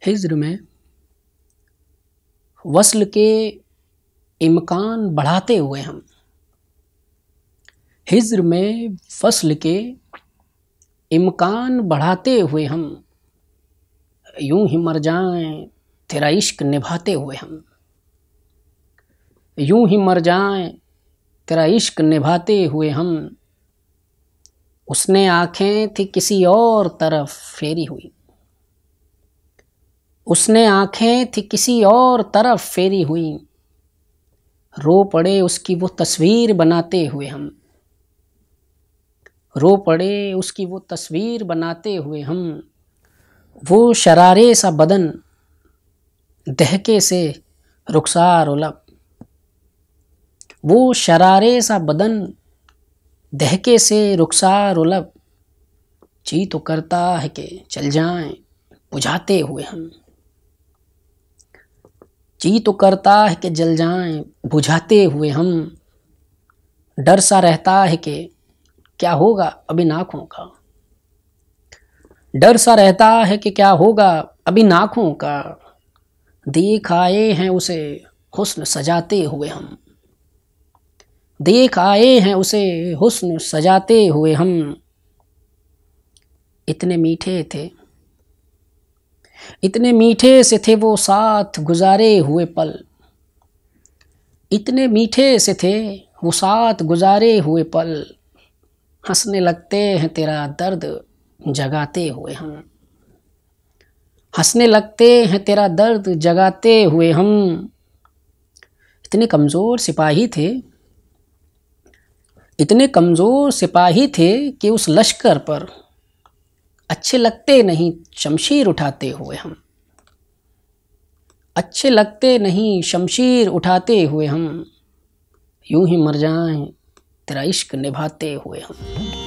हिज्र में वस्ल के इम्कान बढ़ाते हुए हम, हिज्र में वस्ल के इम्कान बढ़ाते हुए हम, यूं ही मर जाएं तेरा इश्क निभाते हुए हम, यूं ही मर जाएं तेरा इश्क निभाते हुए हम। उसने आंखें थी किसी और तरफ फेरी हुई, उसने आंखें थी किसी और तरफ फेरी हुई। रो पड़े उसकी वो तस्वीर बनाते हुए हम, रो पड़े उसकी वो तस्वीर बनाते हुए हम। वो शरारे सा बदन दहके से रुखसार उलब, वो शरारे सा बदन दहके से रुखसार उलब। जी तो करता है कि चल जाएं बुझाते हुए हम, जी तो करता है कि जल जाएं बुझाते हुए हम। डर सा रहता है कि क्या होगा अब इन आँखों का, डर सा रहता है कि क्या होगा अब इन आँखों का। देख आए हैं उसे हुस्न सजाते हुए हम, देख आए हैं उसे हुस्न सजाते हुए हम। इतने मीठे थे, इतने मीठे से थे वो साथ गुजारे हुए पल, इतने मीठे से थे वो साथ गुजारे हुए पल। हंसने लगते हैं तेरा दर्द जगाते हुए हम, हंसने लगते हैं तेरा दर्द जगाते हुए हम। इतने कमज़ोर सिपाही थे, इतने कमज़ोर सिपाही थे कि उस लश्कर पर अच्छे लगते नहीं शमशीर उठाते हुए हम, अच्छे लगते नहीं शमशीर उठाते हुए हम। यूं ही मर जाएं तेरा इश्क निभाते हुए हम।